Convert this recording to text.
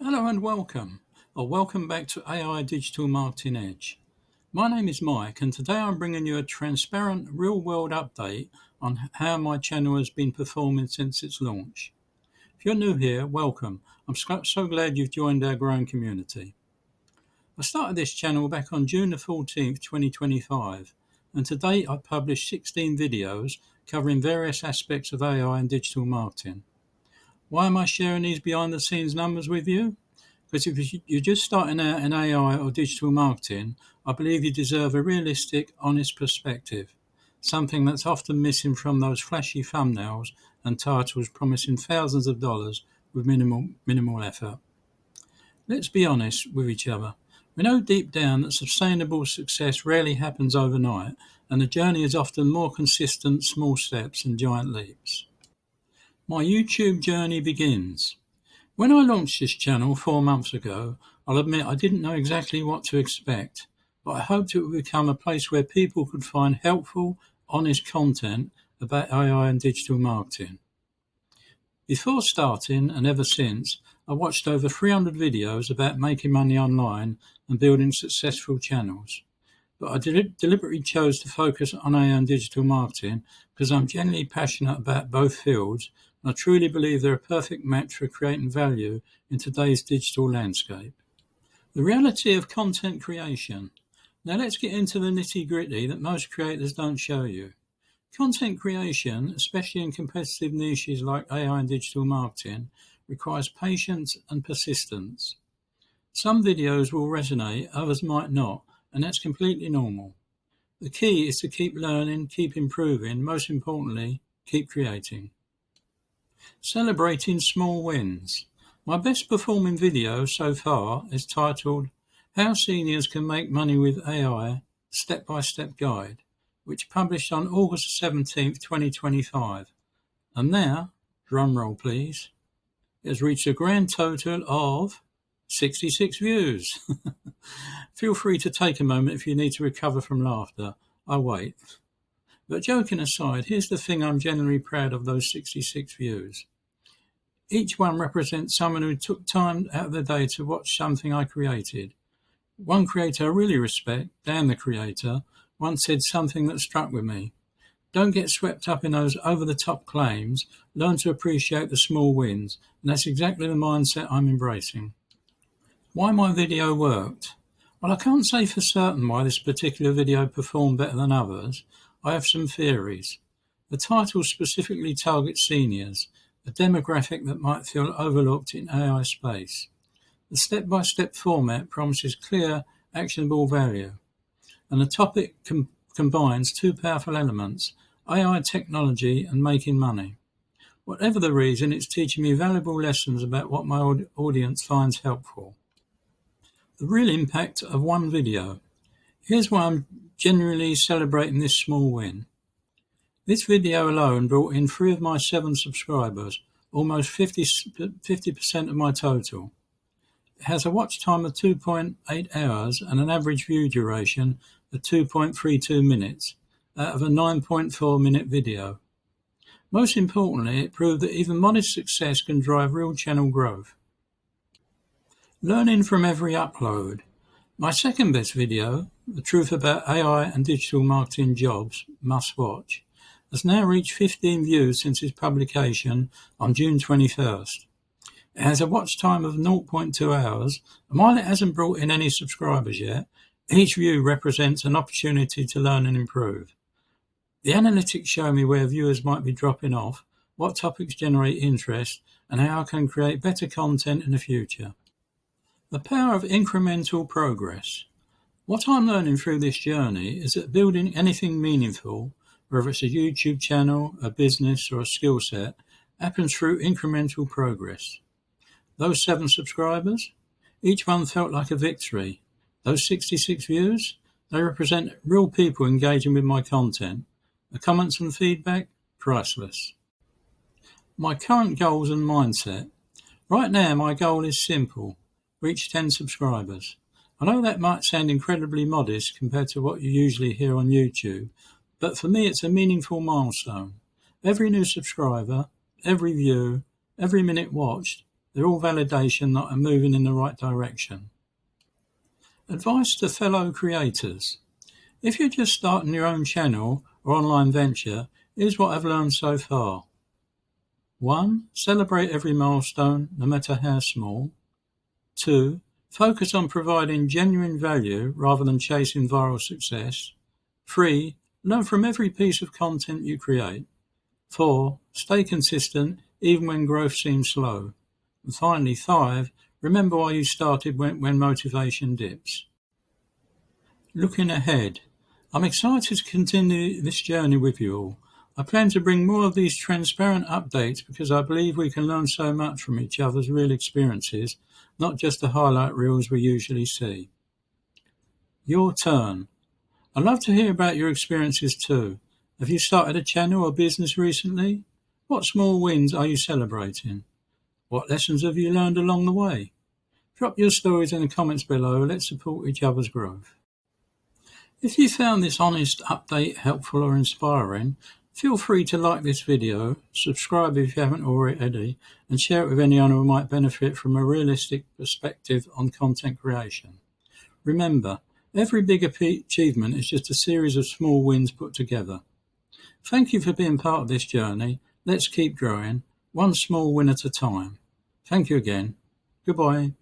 Hello and welcome, or welcome back to AI Digital Marketing Edge. My name is Mike, and today I'm bringing you a transparent, real-world update on how my channel has been performing since its launch. If you're new here, welcome. I'm so glad you've joined our growing community. I started this channel back on June the 14th, 2025, and to date I've published 16 videos covering various aspects of AI and digital marketing. Why am I sharing these behind-the-scenes numbers with you? Because if you're just starting out in AI or digital marketing, I believe you deserve a realistic, honest perspective, something that's often missing from those flashy thumbnails and titles promising thousands of dollars with minimal effort. Let's be honest with each other. We know deep down that sustainable success rarely happens overnight, and the journey is often more consistent, small steps and giant leaps. My YouTube journey begins. When I launched this channel 4 months ago, I'll admit I didn't know exactly what to expect, but I hoped it would become a place where people could find helpful, honest content about AI and digital marketing. Before starting, and ever since, I watched over 300 videos about making money online and building successful channels. But I deliberately chose to focus on AI and digital marketing because I'm genuinely passionate about both fields, and I truly believe they're a perfect match for creating value in today's digital landscape. The reality of content creation. Now let's get into the nitty-gritty that most creators don't show you. Content creation, especially in competitive niches like AI and digital marketing, requires patience and persistence. Some videos will resonate, others might not, and that's completely normal. The key is to keep learning, keep improving, most importantly, keep creating. Celebrating small wins. My best performing video so far is titled How Seniors Can Make Money with AI, Step-by-Step Guide, which published on August 17th, 2025. And now, drum roll please, it has reached a grand total of 66 views. Feel free to take a moment if you need to recover from laughter. I'll wait. But joking aside, here's the thing I'm genuinely proud of those 66 views. Each one represents someone who took time out of their day to watch something I created. One creator I really respect, Dan the Creator, once said something that struck with me. Don't get swept up in those over-the-top claims. Learn to appreciate the small wins. And that's exactly the mindset I'm embracing. Why my video worked? Well, I can't say for certain why this particular video performed better than others. I have some theories. The title specifically targets seniors, a demographic that might feel overlooked in AI space. The step-by-step format promises clear, actionable value. And the topic combines two powerful elements, AI technology and making money. Whatever the reason, it's teaching me valuable lessons about what my audience finds helpful. The real impact of one video. Here's why I'm genuinely celebrating this small win. This video alone brought in 3 of my 7 subscribers, almost 50% of my total. It has a watch time of 2.8 hours and an average view duration of 2.32 minutes out of a 9.4 minute video. Most importantly, it proved that even modest success can drive real channel growth. Learning from every upload. My second best video, The Truth About AI and Digital Marketing Jobs, Must Watch, has now reached 15 views since its publication on June 21st. It has a watch time of 0.2 hours, and while it hasn't brought in any subscribers yet, each view represents an opportunity to learn and improve. The analytics show me where viewers might be dropping off, what topics generate interest, and how I can create better content in the future. The power of incremental progress. What I'm learning through this journey is that building anything meaningful, whether it's a YouTube channel, a business, or a skill set, happens through incremental progress. Those 7 subscribers, each one felt like a victory. Those 66 views, they represent real people engaging with my content. The comments and feedback, priceless. My current goals and mindset. Right now, my goal is simple. Reach 10 subscribers. I know that might sound incredibly modest compared to what you usually hear on YouTube, but for me it's a meaningful milestone. Every new subscriber, every view, every minute watched They're all validation that I'm moving in the right direction. Advice to fellow creators. If you're just starting your own channel or online venture, here's what I've learned so far. 1. Celebrate every milestone, no matter how small. 2. Focus on providing genuine value rather than chasing viral success. 3. Learn from every piece of content you create. 4. Stay consistent even when growth seems slow. And finally, 5. Remember why you started when motivation dips. Looking ahead, I'm excited to continue this journey with you all. I plan to bring more of these transparent updates because I believe we can learn so much from each other's real experiences, not just the highlight reels we usually see. Your turn. I'd love to hear about your experiences too. Have you started a channel or business recently? What small wins are you celebrating? What lessons have you learned along the way? Drop your stories in the comments below. Let's support each other's growth. If you found this honest update helpful or inspiring, feel free to like this video, subscribe if you haven't already, and share it with anyone who might benefit from a realistic perspective on content creation. Remember, every big achievement is just a series of small wins put together. Thank you for being part of this journey. Let's keep growing, one small win at a time. Thank you again. Goodbye.